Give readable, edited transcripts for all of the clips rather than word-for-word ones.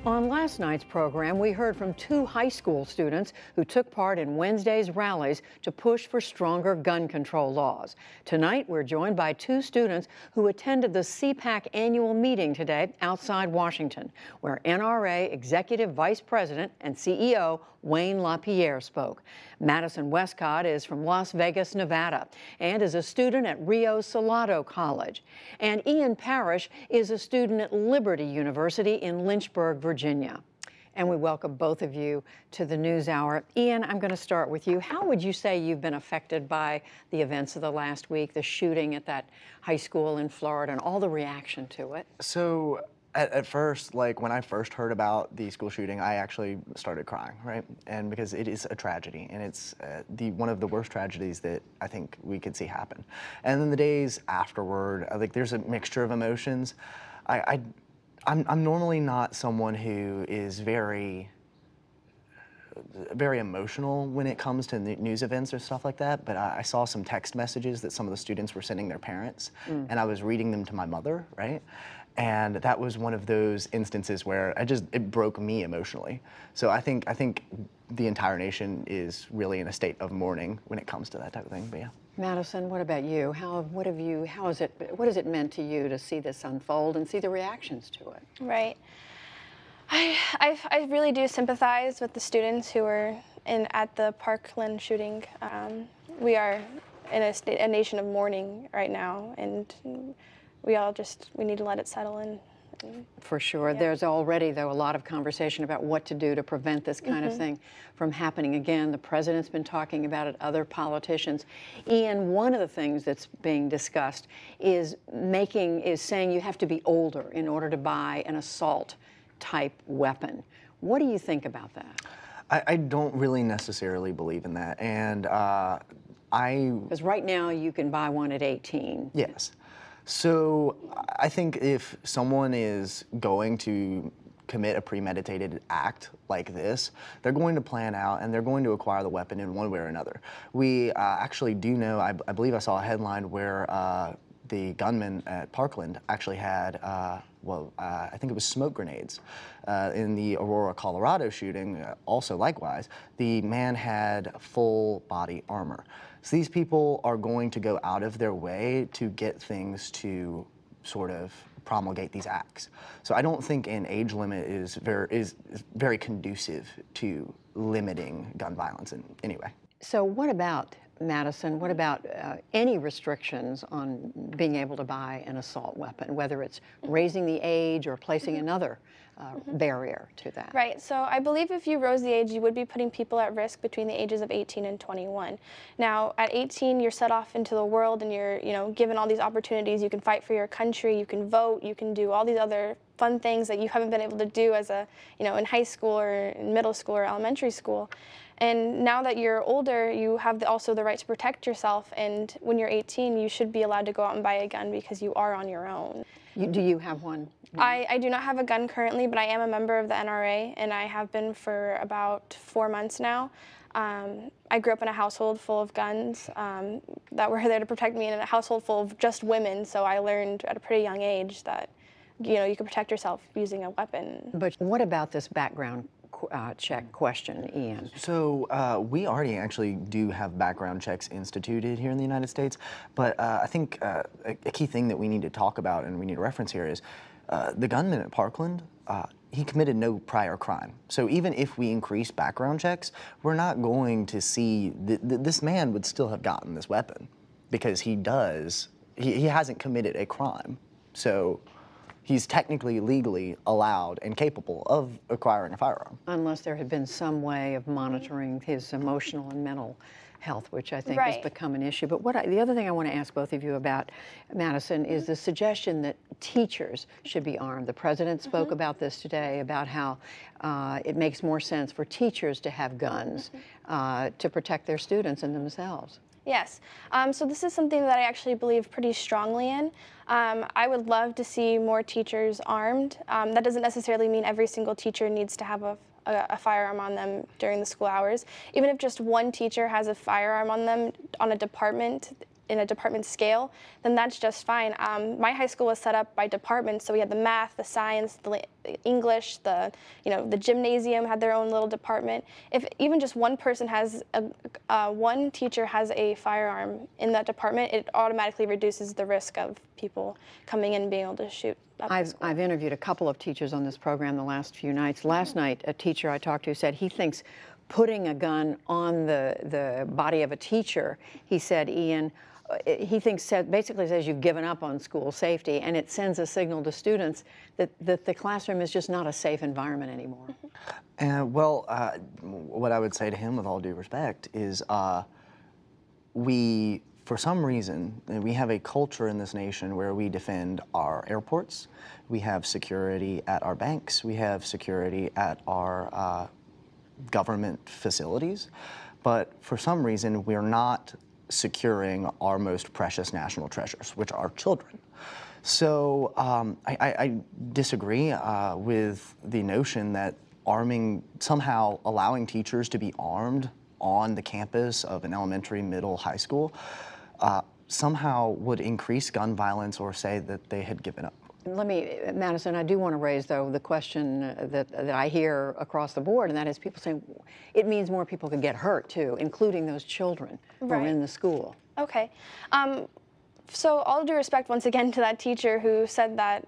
On last night's program, we heard from two high school students who took part in Wednesday's rallies to push for stronger gun control laws. Tonight, we're joined by two students who attended the CPAC annual meeting today outside Washington, where NRA Executive Vice President and CEO Wayne LaPierre spoke. Madison Westcott is from Las Vegas, Nevada, and is a student at Rio Salado College. And Ian Parrish is a student at Liberty University in Lynchburg, Virginia. And we welcome both of you to the NewsHour. Ian, I'm going to start with you. How would you say you've been affected by the events of the last week, the shooting at that high school in Florida, and all the reaction to it? So at first, like when I first heard about the school shooting, I actually started crying, right? And because it is a tragedy, and it's one of the worst tragedies that I think we could see happen. And then the days afterward, I think there's a mixture of emotions. I'm normally not someone who is very emotional when it comes to news events or stuff like that, but I saw some text messages that some of the students were sending their parents, and I was reading them to my mother, right? And that was one of those instances where it broke me emotionally. So I think the entire nation is really in a state of mourning when it comes to that type of thing, but yeah. Madison, what about you? What has it meant to you to see this unfold and see the reactions to it? Right. I really do sympathize with the students who were at the Parkland shooting. We are in a nation of mourning right now, and we need to let it settle in. For sure. Yeah. There's already, though, a lot of conversation about what to do to prevent this kind of thing from happening again. The president's been talking about it, other politicians. Ian, one of the things that's being discussed is saying you have to be older in order to buy an assault-type weapon. What do you think about that? I don't really necessarily believe in that, and because right now you can buy one at 18. Yes. So I think if someone is going to commit a premeditated act like this, they're going to plan out and they're going to acquire the weapon in one way or another. We actually do know, I believe I saw a headline where the gunman at Parkland actually had, I think it was smoke grenades. In the Aurora, Colorado shooting, also likewise, the man had full body armor. So these people are going to go out of their way to get things to sort of promulgate these acts. So I don't think an age limit is very conducive to limiting gun violence in any way. So what about, Madison, what about any restrictions on being able to buy an assault weapon, whether it's raising the age or placing another barrier to that? Right. So I believe if you rose the age, you would be putting people at risk between the ages of 18 and 21. Now, at 18, you're set off into the world and you're, given all these opportunities. You can fight for your country, you can vote, you can do all these other fun things that you haven't been able to do as in high school or in middle school or elementary school. And now that you're older, you have also the right to protect yourself. And when you're 18, you should be allowed to go out and buy a gun because you are on your own. Do you have one? I do not have a gun currently, but I am a member of the NRA, and I have been for about 4 months now. I grew up in a household full of guns that were there to protect me, and in a household full of just women, so I learned at a pretty young age that you can protect yourself using a weapon. But what about this background check question, Ian? So we already actually do have background checks instituted here in the United States, but I think a key thing that we need to talk about and we need to reference here is the gunman at Parkland, he committed no prior crime. So even if we increase background checks, we're not going to see, this man would still have gotten this weapon because he hasn't committed a crime. So he's technically legally allowed and capable of acquiring a firearm. Unless there had been some way of monitoring his emotional and mental health, which I think has become an issue. But the other thing I want to ask both of you about, Madison, is the suggestion that teachers should be armed. The president spoke about this today, about how it makes more sense for teachers to have guns to protect their students and themselves. Yes. So this is something that I actually believe pretty strongly in. I would love to see more teachers armed. That doesn't necessarily mean every single teacher needs to have a firearm on them during the school hours. Even if just one teacher has a firearm on them on a department, in a department scale, then that's just fine. My high school was set up by departments, so we had the math, the science, the English, the gymnasium had their own little department. If even just one person has one teacher has a firearm in that department, it automatically reduces the risk of people coming in and being able to shoot up the school. I've interviewed a couple of teachers on this program the last few nights. Last night, a teacher I talked to said he thinks putting a gun on the body of a teacher, he said, Ian, he thinks basically says you've given up on school safety, and it sends a signal to students that the classroom is just not a safe environment anymore. Well, what I would say to him, with all due respect, is for some reason, we have a culture in this nation where we defend our airports, we have security at our banks, we have security at our government facilities, but for some reason we're not securing our most precious national treasures, which are children. So I disagree with the notion that somehow allowing teachers to be armed on the campus of an elementary, middle, high school somehow would increase gun violence or say that they had given up. Let me, Madison, I do want to raise, though, the question that I hear across the board, and that is people saying it means more people could get hurt, too, including those children who are in the school. Okay. So all due respect, once again, to that teacher who said that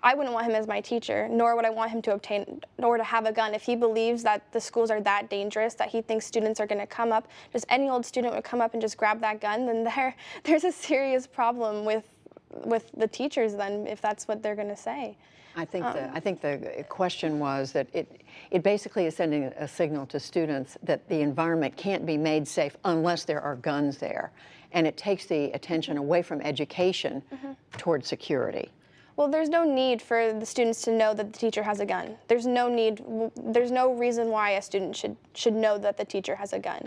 I wouldn't want him as my teacher, nor would I want him to obtain or to have a gun if he believes that the schools are that dangerous, that he thinks students are going to come up, just any old student would come up and just grab that gun, then there's a serious problem with the teachers then, if that's what they're going to say. I think the question was that it basically is sending a signal to students that the environment can't be made safe unless there are guns there, and it takes the attention away from education towards security. Well, there's no need for the students to know that the teacher has a gun. There's no need. There's no reason why a student should know that the teacher has a gun.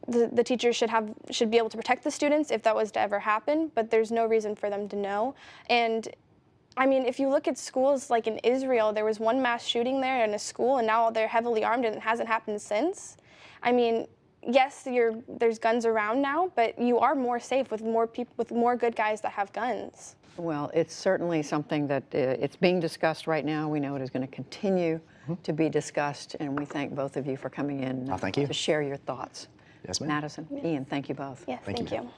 The teacher should be able to protect the students if that was to ever happen, but there's no reason for them to know. And I mean, if you look at schools like in Israel, there was one mass shooting there in a school, and now they're heavily armed, and it hasn't happened since. I mean, yes, there's guns around now, but you are more safe with more people, with more good guys that have guns. Well, it's certainly something that it's being discussed right now. We know it is going to continue to be discussed, and we thank both of you for coming in thank you. to share your thoughts. Yes, ma'am. Madison, Ian, thank you both. Yes, thank you.